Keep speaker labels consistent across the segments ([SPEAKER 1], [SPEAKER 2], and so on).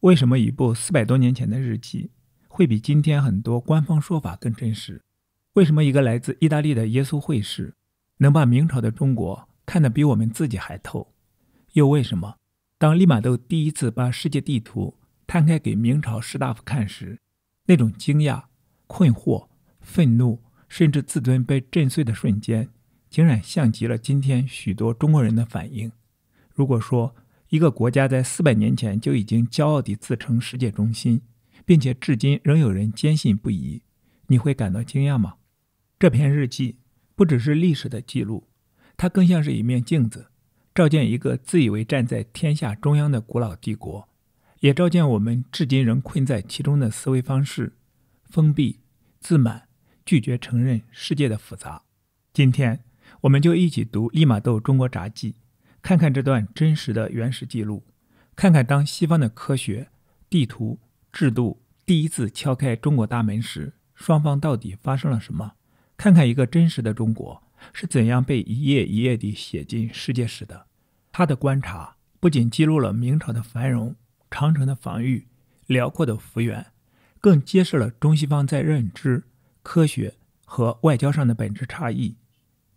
[SPEAKER 1] 為什麼一部400多年前的日記會比今天很多官方說法更真實？為什麼一個來自意大利的耶穌會士能把明朝的中國看得比我們自己還透？又為什麼當利瑪竇第一次把世界地圖攤開給明朝士大夫看時，那種驚訝、困惑、憤怒，甚至自尊被震碎的瞬間，竟然像極了今天許多中國人的反應？如果說一個國家在400年前就已經驕傲地自稱世界中心，並且至今仍有人堅信不疑，你會感到驚訝嗎？這篇日記不只是歷史的記錄，它更像是一面鏡子，照見一個自以為站在天下中央的古老帝國，也照見我們至今仍困在其中的思維方式，封閉、自滿、拒絕承認世界的複雜。今天我們就一起讀利瑪竇中國札記，看看這段真實的原始記錄，看看當西方的科學、地圖、制度第一次敲開中國大門時，雙方到底發生了什麼，看看一個真實的中國是怎樣被一頁一頁地寫進世界史的。他的觀察不僅記錄了明朝的繁榮、長城的防禦、遼闊的幅員，更揭示了中西方在認知、科學和外交上的本質差異。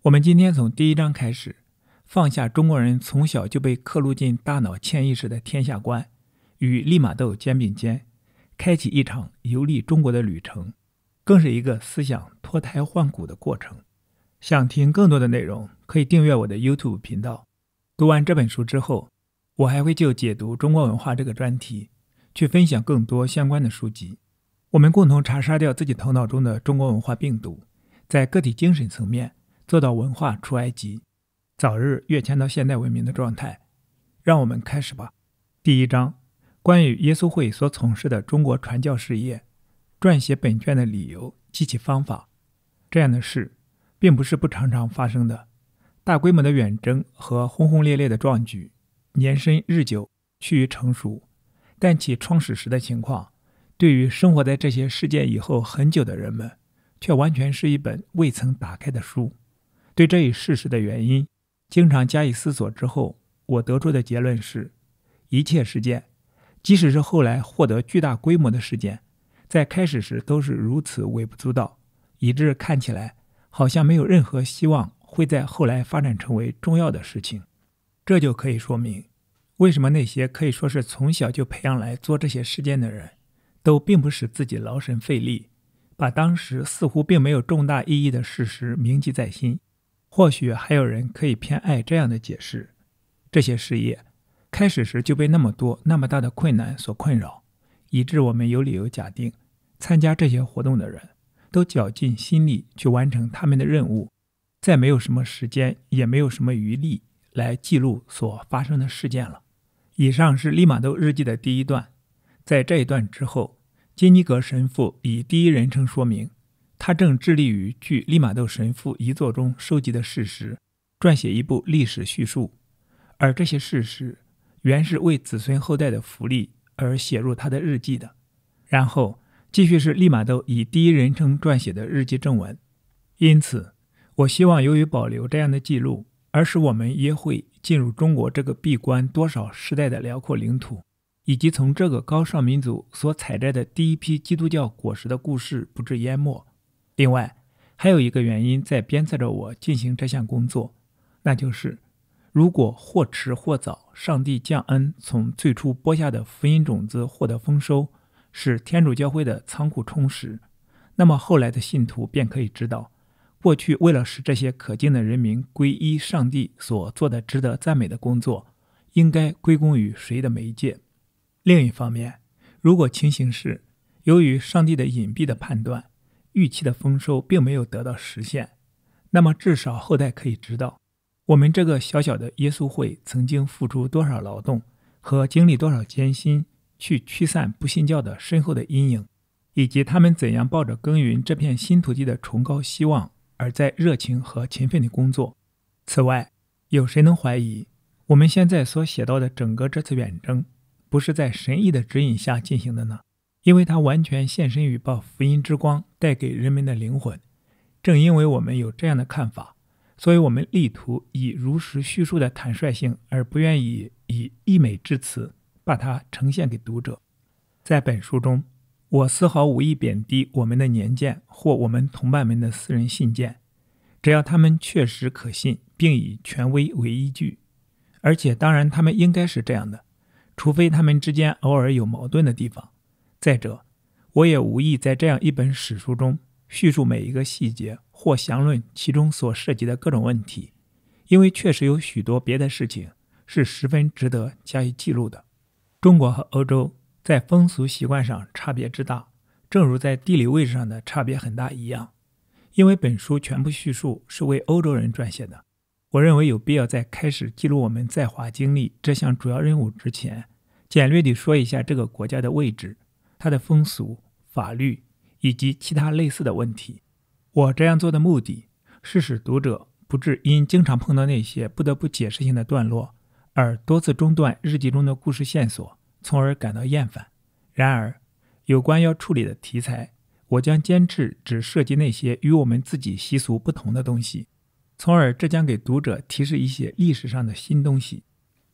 [SPEAKER 1] 我們今天從第一章開始，放下中國人從小就被刻錄進大腦潛意識的天下觀，與利瑪竇肩並肩，開啟一場遊歷中國的旅程，更是一個思想脫胎換骨的過程。想聽更多的內容，可以訂閱我的 YouTube 頻道。讀完這本書之後，我還會就解讀中國文化這個專題，去分享更多相關的書籍。我們共同查殺掉自己頭腦中的中國文化病毒，在個體精神層面做到文化出埃及，早日躍遷到現代文明的狀態。讓我們開始吧。第一章，關於耶穌會所從事的中國傳教事業，撰寫本卷的理由及其方法。這樣的事並不是不常常發生的，大規模的遠征和轟轟烈烈的壯舉，年深日久，趨於成熟，但其創始時的情況，對於生活在這些事件以後很久的人們，卻完全是一本未曾打開的書。對這一事實的原因，經常加以思索之後，我得出的結論是，一切事件，即使是後來獲得巨大規模的事件，在開始時都是如此微不足道，以致看起來好像沒有任何希望會在後來發展成為重要的事情。這就可以說明，為什麼那些可以說是從小就培養來做這些事件的人，都並不使自己勞神費力，把當時似乎並沒有重大意義的事實銘記在心。或許還有人可以偏愛這樣的解釋：這些事業開始時就被那麼多那麼大的困難所困擾，以致我們有理由假定，參加這些活動的人都絞盡心力去完成他們的任務，再沒有什麼時間，也沒有什麼餘力來記錄所發生的事件了。以上是利瑪竇日記的第一段。在這一段之後，金尼格神父以第一人稱說明，他正致力於據利瑪竇神父遺作中收集的事實，撰寫一部歷史敘述，而這些事實原是為子孫後代的福利而寫入他的日記的。然後繼續是利瑪竇以第一人稱撰寫的日記正文。因此，我希望由於保留這樣的記錄，而使我們耶會進入中國這個閉關多少時代的遼闊領土，以及從這個高尚民族所採摘的第一批基督教果實的故事不致淹沒。另外，還有一個原因在鞭策着我進行這項工作，那就是如果或遲或早，上帝降恩從最初播下的福音種子獲得豐收，使天主教會的倉庫充實，那麼後來的信徒便可以知道，過去為了使這些可敬的人民歸依上帝所做的值得讚美的工作，應該歸功於誰的媒介。另一方面，如果情形是由於上帝的隱蔽的判斷，預期的豐收並沒有得到實現，那麼至少後代可以知道，我們這個小小的耶穌會曾經付出多少勞動和經歷多少艱辛，去驅散不信教的深厚的陰影，以及他們怎樣抱着耕耘這片新土地的崇高希望，而在熱情和勤奮的工作。此外，有誰能懷疑我們現在所寫到的整個這次遠征不是在神意的指引下進行的呢？因為它完全獻身於把福音之光帶給人們的靈魂。正因為我們有這樣的看法，所以我們力圖以如實敘述的坦率性，而不願意以溢美之詞把它呈現給讀者。在本書中，我絲毫無意貶低我們的年鑑或我們同伴們的私人信件，只要他們確實可信，並以權威為依據。而且當然他們應該是這樣的，除非他們之間偶爾有矛盾的地方。再者，我也無意在这樣一本史書中敘述每一個細節或詳論其中所涉及的各種問題，因為確實有許多別的事情是十分值得加以記錄的。中國和歐洲在風俗習慣上差別之大，正如在地理位置上的差別很大一樣。因為本書全部敘述是為歐洲人撰寫的，我認為有必要在開始記錄我們在華經歷這項主要任務之前，簡略地說一下這個國家的位置、它的風俗、法律以及其他類似的問題。我這樣做的目的是使讀者不致因經常碰到那些不得不解釋性的段落而多次中斷日記中的故事線索，從而感到厭煩。然而，有關要處理的題材，我將堅持只涉及那些與我們自己習俗不同的東西，從而這將給讀者提示一些歷史上的新東西。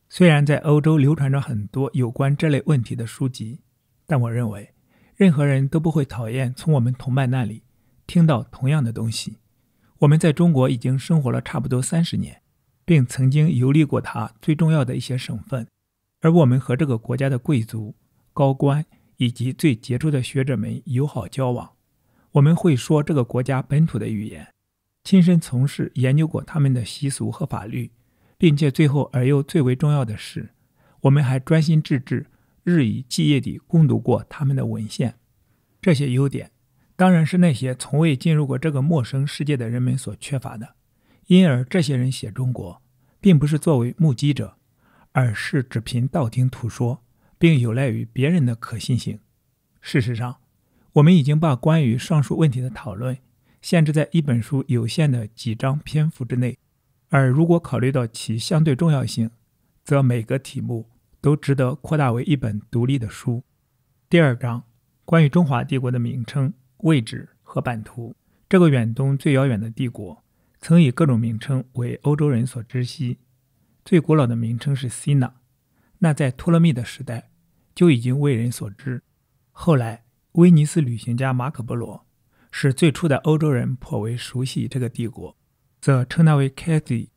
[SPEAKER 1] 雖然在歐洲流傳着很多有關這類問題的書籍，但我認為任何人都不會討厭從我們同伴那裡聽到同樣的東西。我們在中國已經生活了差不多30年，並曾經遊歷過它最重要的一些省份，而我們和這個國家的貴族、高官以及最傑出的學者們友好交往。我們會說這個國家本土的語言，親身從事研究過他們的習俗和法律，並且最後而又最為重要的是，我們還專心致志日以繼夜地攻讀過他們的文獻。這些優點當然是那些從未進入過這個陌生世界的人們所缺乏的，因而這些人寫中國並不是作為目擊者，而是只憑道聽途說，並有賴於別人的可信性。事實上，我們已經把關於上述問題的討論限制在一本書有限的幾章篇幅之內，而如果考慮到其相對重要性，則每個題目都值得擴大為一本獨立的書。第2章，關於中華帝國的名稱、位置和版圖。這個遠東最遙遠的帝國曾以各種名稱為歐洲人所知悉。最古老的名稱是希納，那在托勒密的時代就已經為人所知。後來威尼斯旅行家馬可·波羅使最初的歐洲人頗為熟悉這個帝國，則稱它為 Cathay。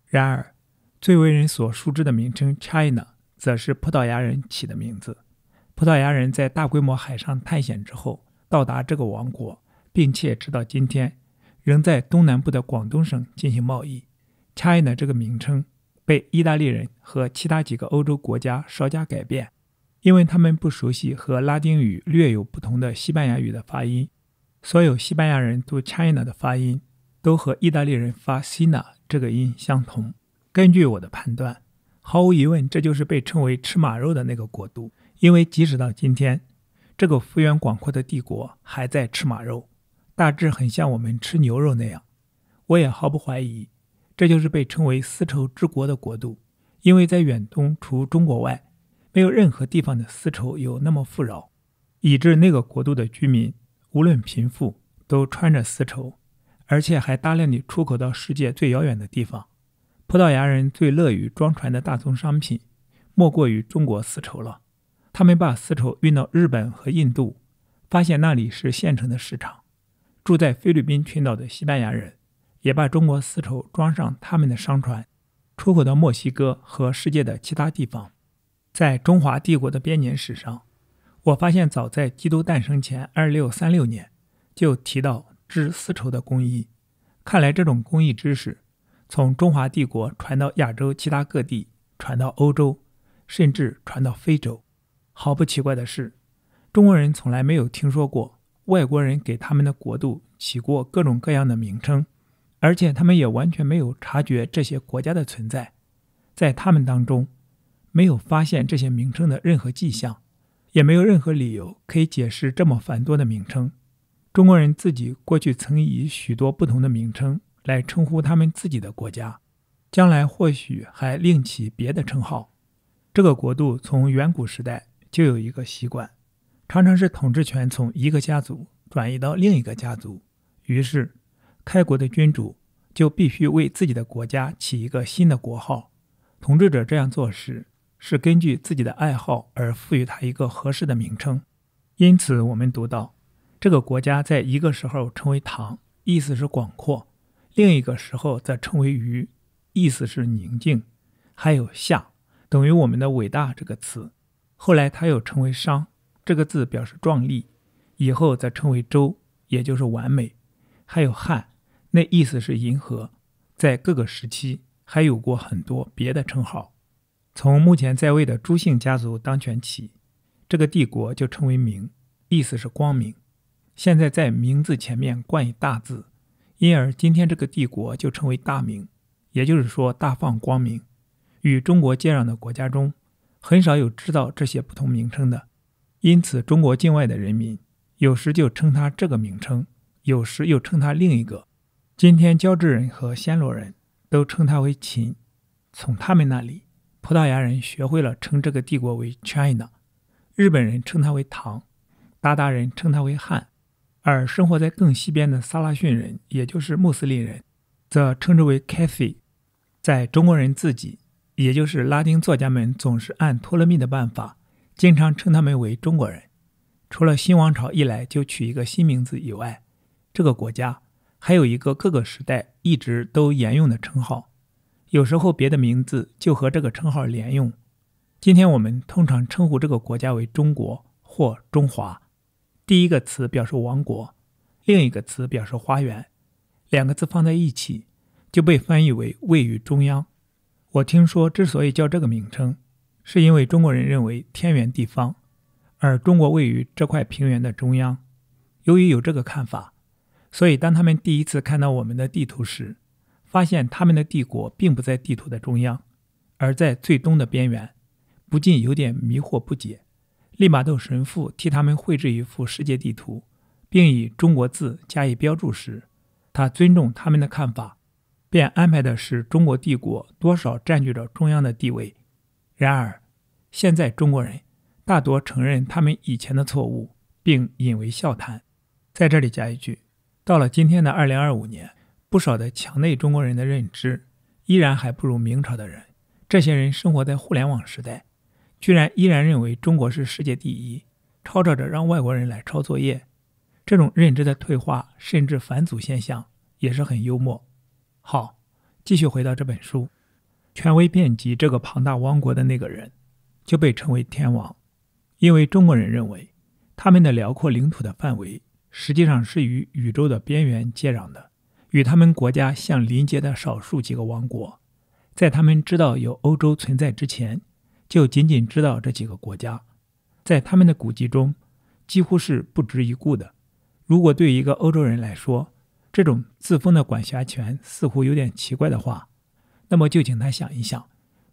[SPEAKER 1] 然而最為人所熟知的名稱 China 則是葡萄牙人起的名字。葡萄牙人在大規模海上探險之後到達這個王國，並且直到今天仍在東南部的廣東省進行貿易。 China 這個名稱被意大利人和其他幾個歐洲國家稍加改变，因為他們不熟悉和拉丁語略有不同的西班牙語的發音。所有西班牙人讀 China 的發音都和意大利人發 Sina 這個音相同。根據我的判斷，毫無疑問，這就是被稱為吃馬肉的那個國度，因為即使到今天，這個幅員廣闊的帝國還在吃馬肉，大致很像我們吃牛肉那樣。我也毫不懷疑，這就是被稱為絲綢之國的國度，因為在遠東除中國外，沒有任何地方的絲綢有那麼富饒，以致那個國度的居民無論貧富都穿着絲綢，而且還大量地出口到世界最遙遠的地方。葡萄牙人最樂於裝船的大宗商品莫過於中國絲綢了。他們把絲綢運到日本和印度，發現那裡是現成的市場。住在菲律賓群島的西班牙人也把中國絲綢裝上他們的商船，出口到墨西哥和世界的其他地方。在中華帝國的編年史上，我發現早在基督誕生前2636年就提到織絲綢的工藝。看來這種工藝知識從中華帝國傳到亞洲其他各地，傳到歐洲，甚至傳到非洲。毫不奇怪的是，中國人從來沒有聽說過外國人給他們的國度起過各種各樣的名稱，而且他們也完全沒有察覺這些國家的存在。在他們當中，沒有發現這些名稱的任何跡象，也沒有任何理由可以解釋這麼繁多的名稱。中國人自己過去曾以許多不同的名稱來稱呼他們自己的國家，將來或許還另起別的稱號。這個國度從遠古時代就有一個習慣，常常是統治權從一個家族轉移到另一個家族，於是開國的君主就必須為自己的國家起一個新的國號。統治者這樣做時，是根據自己的愛好而賦予他一個合適的名稱。因此我們讀到這個國家在一個時候稱為唐，意思是廣闊，另一個時候則稱為虞，意思是寧靜，還有夏，等於我們的偉大這個詞。後來它又稱為商，這個字表示壯麗，以後則稱為周，也就是完美。還有漢，那意思是銀河，在各個時期還有過很多別的稱號。從目前在位的朱姓家族當權起，這個帝國就稱為明，意思是光明。現在在明字前面冠以大字，因而今天這個帝國就稱為大明，也就是說大放光明。與中國接壤的國家中，很少有知道這些不同名稱的，因此中國境外的人民有時就稱它這個名稱，有時又稱它另一個。今天交趾人和暹羅人都稱它為秦，從他們那裡，葡萄牙人學會了稱這個帝國為 China， 日本人稱它為唐，韃靼人稱它為漢，而生活在更西邊的撒拉遜人，也就是穆斯林人，則稱之為 Cathy。 在中國人自己，也就是拉丁作家們總是按托勒密的辦法，經常称他們為中國人。除了新王朝一來就取一個新名字以外，這個國家還有一個各個時代一直都沿用的稱號，有時候別的名字就和這個稱號連用。今天我們通常稱呼這個國家為中國或中華，第一個詞表示王國，另一個詞表示花園，兩個字放在一起就被翻譯為位於中央。我聽說之所以叫這個名稱，是因為中國人認為天圓地方，而中國位於這塊平原的中央。由於有這個看法，所以當他們第一次看到我們的地圖時，發現他們的帝國並不在地圖的中央，而在最東的邊緣，不禁有點迷惑不解。利瑪竇神父替他們繪制一幅世界地圖，並以中國字加以標注時，他尊重他們的看法，便安排的是中國帝國多少佔據着中央的地位。然而現在中國人大多承認他們以前的錯誤，並引為笑談。在這裡加一句，到了今天的2025年，不少的牆內中國人的認知依然還不如明朝的人。這些人生活在互聯網時代，居然依然認為中國是世界第一，吵吵着讓外國人來抄作業。這種認知的退化甚至返祖現象也是很幽默。好，繼續回到這本書。權威遍及這個龐大王國的那個人就被稱為天王，因為中國人認為他們的遼闊領土的範圍實際上是與宇宙的邊緣接壤的，與他們國家相鄰接的少數幾個王國，在他們知道有歐洲存在之前，就僅僅知道這幾個國家，在他們的古籍中幾乎是不值一顧的。如果對一個歐洲人來說，這種自封的管轄權似乎有點奇怪的話，那麼就請他想一想，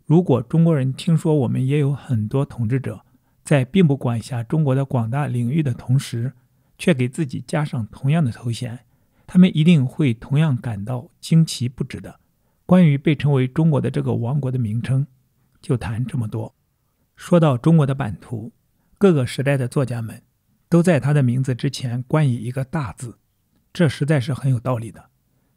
[SPEAKER 1] 如果中國人聽說我們也有很多統治者在並不管轄中國的廣大領域的同時，卻給自己加上同樣的頭銜，他們一定會同樣感到驚奇不止的。關於被稱為中國的這個王國的名稱，就談這麼多。說到中國的版圖，各個時代的作家們都在他的名字之前冠以一個大字，這實在是很有道理的。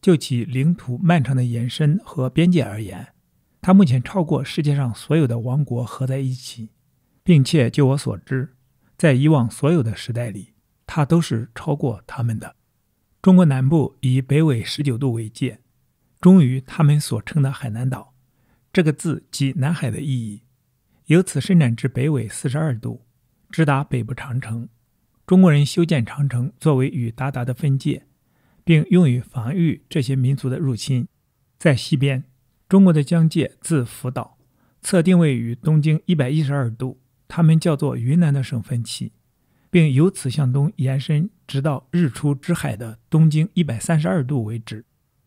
[SPEAKER 1] 就其領土漫長的延伸和邊界而言，它目前超過世界上所有的王國合在一起，並且就我所知，在以往所有的時代裡，它都是超過他們的。中國南部以北纬19度為界，終於他們所稱的海南島，這個字即南海的意義，由此伸展至北緯42度，直達北部長城。中國人修建長城作為與韃靼的分界，並用於防禦這些民族的入侵。在西邊，中國的疆界自福島測定位於東經112度，他們叫做雲南的省分期，並由此向東延伸，直到日出之海的東經132度為止。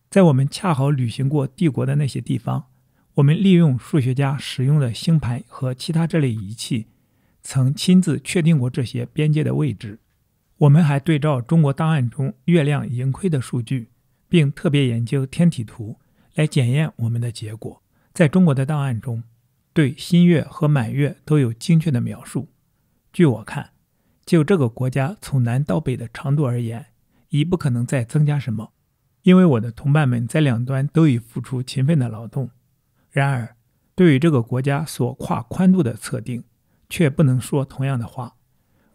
[SPEAKER 1] 在我们恰好旅行過帝國的那些地方，我們利用數學家使用的星盤和其他這類儀器，曾親自確定過這些邊界的位置。我們還對照中國檔案中月亮盈虧的數據，並特別研究天體圖來檢驗我們的結果。在中國的檔案中，對新月和滿月都有精確的描述。據我看，就這個國家從南到北的長度而言，已不可能再增加什麼，因為我的同伴們在兩端都已付出勤奮的勞動。然而，對於這個國家所跨寬度的測定，卻不能說同樣的話。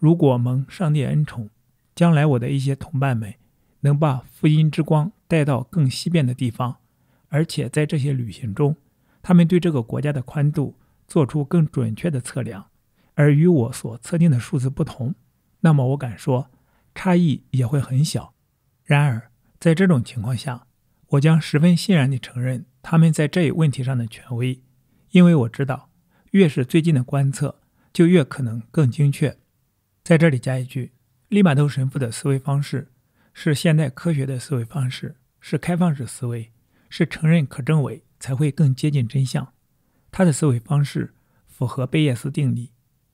[SPEAKER 1] 如果蒙上帝恩寵，將來我的一些同伴們能把福音之光帶到更西邊的地方，而且在這些旅行中，他們對這個國家的寬度做出更準確的測量，而與我所測定的數字不同，那麼我敢說差異也會很小。然而在這種情況下，我將十分欣然地承認他們在這一問題上的權威，因為我知道越是最近的觀測就越可能更精確。在這裡加一句，利瑪竇神父的思維方式是現代科學的思維方式，是開放式思維，是承認可證偽才會更接近真相。他的思維方式符合貝叶斯定理，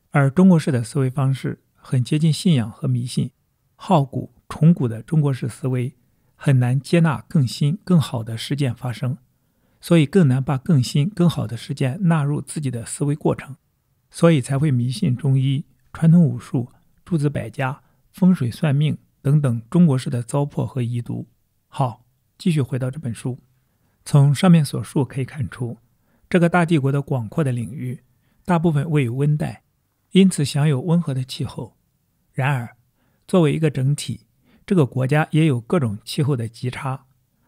[SPEAKER 1] 而中國式的思維方式很接近信仰和迷信。好古崇古的中國式思維很難接納更新更好的事件发生，所以更难把更新更好的事件納入自己的思維過程，所以才會迷信中醫、傳統武術、諸子百家、風水算命等等中國式的糟粕和遺毒。好，繼續回到這本書。從上面所述可以看出，這個大帝國的廣闊的領域大部分位於溫帶，因此享有溫和的氣候。然而作為一個整體，這個國家也有各種氣候的極差，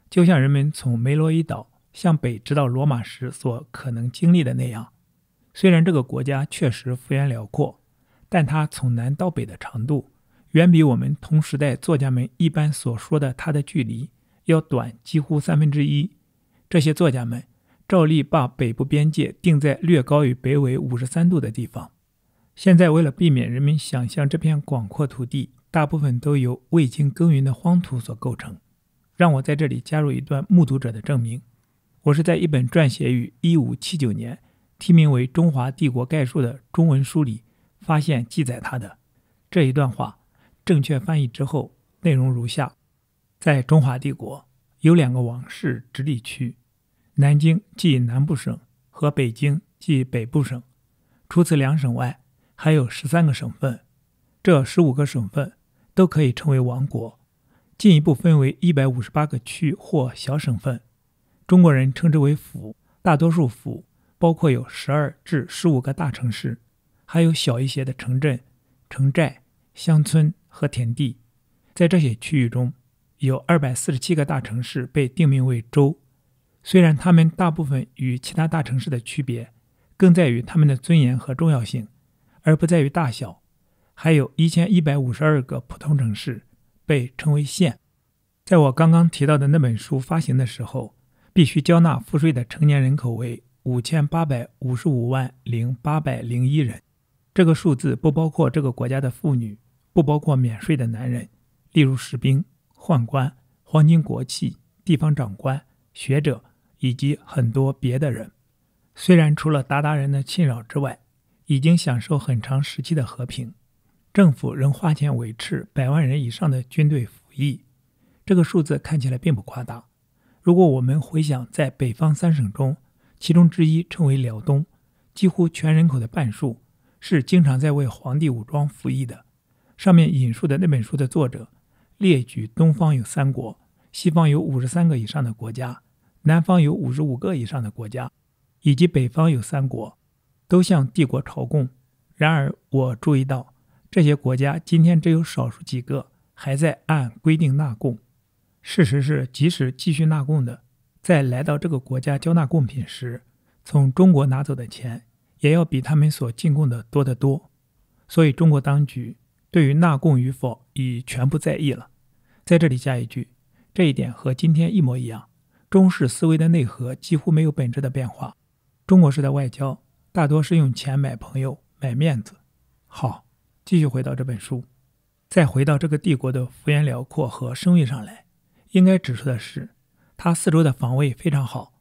[SPEAKER 1] 就像人們從梅羅伊島向北直到羅馬時所可能經歷的那樣。雖然這個國家確實幅員遼闊，但它從南到北的長度遠比我們同時代作家們一般所說的它的距離要短幾乎1/3。這些作家們照例把北部邊界定在略高於北緯53度的地方。現在為了避免人們想象這片廣闊土地大部分都由未經耕耘的荒土所構成，讓我在這裡加入一段目睹者的證明。我是在一本撰寫於1579年題名為《中華帝國概述》的中文書裡發現記載他的這一段話，正確翻譯之後內容如下：在中華帝國有2個王室直隶區，南京即南部省和北京即北部省，除此2省外還有13個省份，這15個省份都可以稱為王國，進一步分為158個區或小省份，中國人稱之為府。大多數府包括有12至15個大城市，還有小一些的城鎮、城寨、鄉村和田地。在這些區域中，有247個大城市被定名為州，雖然它們大部分與其他大城市的區別更在於它們的尊嚴和重要性，而不在於大小。還有1152個普通城市被稱為縣。在我剛剛提到的那本書發行的時候，必須交納賦稅的成年人口為5855,801人。這個數字不包括這個國家的婦女，不包括免稅的男人，例如士兵、宦官、皇親國戚、地方長官、學者以及很多別的人。雖然除了韃靼人的侵擾之外，已經享受很長時期的和平，政府仍花錢維持100萬人以上的軍隊服役。這個數字看起來並不誇大。如果我們回想在北方3省中，其中之一稱為遼東，幾乎全人口的半數是經常在為皇帝武裝服役的。上面引述的那本書的作者列舉東方有3國，西方有53個以上的國家，南方有55個以上的國家，以及北方有3國，都向帝國朝貢。然而我注意到，這些國家今天只有少數幾個還在按規定納貢。事實是，即使繼續納貢的，在來到這個國家交納貢品時，從中國拿走的錢也要比他們所進貢的多得多。所以中國當局對於納貢與否已全不在意了。在這裡加一句，這一點和今天一模一樣，中式思維的內核幾乎沒有本質的變化。中國式的外交大多是用錢買朋友、買面子。好，繼續回到這本書，再回到這個帝國的幅員遼闊和聲譽上來，應該指出的是，它四周的防衛非常好，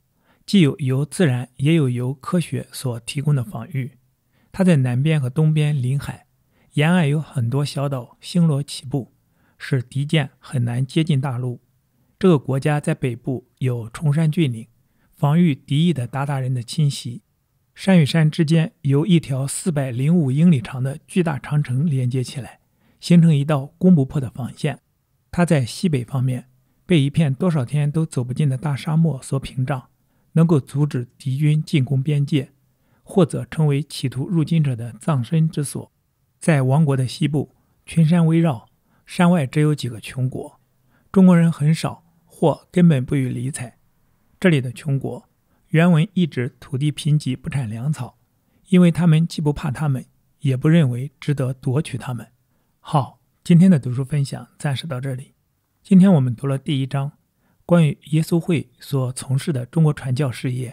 [SPEAKER 1] 既有由自然也有由科學所提供的防禦。它在南邊和東邊臨海，沿岸有很多小島星羅棋布，使敵艦很難接近大陸。這個國家在北部有崇山峻嶺，防禦敵意的韃靼人的侵襲。山與山之間由一條405英里長的巨大長城連接起來，形成一道攻不破的防線。它在西北方面被一片多少天都走不進的大沙漠所屏障，能夠阻止敵軍進攻邊界，或者成為企圖入侵者的葬身之所。在王國的西部，群山圍繞，山外只有幾個窮國，中國人很少或根本不予理睬。這裡的窮國，原文意指土地貧瘠不產糧草，因為他們既不怕他們，也不認為值得奪取他們。好，今天的讀書分享暫時到這裡。今天我們讀了第1章，關於耶穌會所從事的中國傳教事業，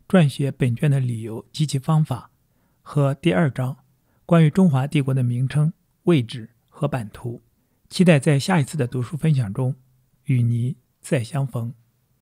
[SPEAKER 1] 撰寫本卷的理由及其方法，和第2章，關於中華帝國的名稱、位置和版圖。期待在下一次的讀書分享中與你再相逢。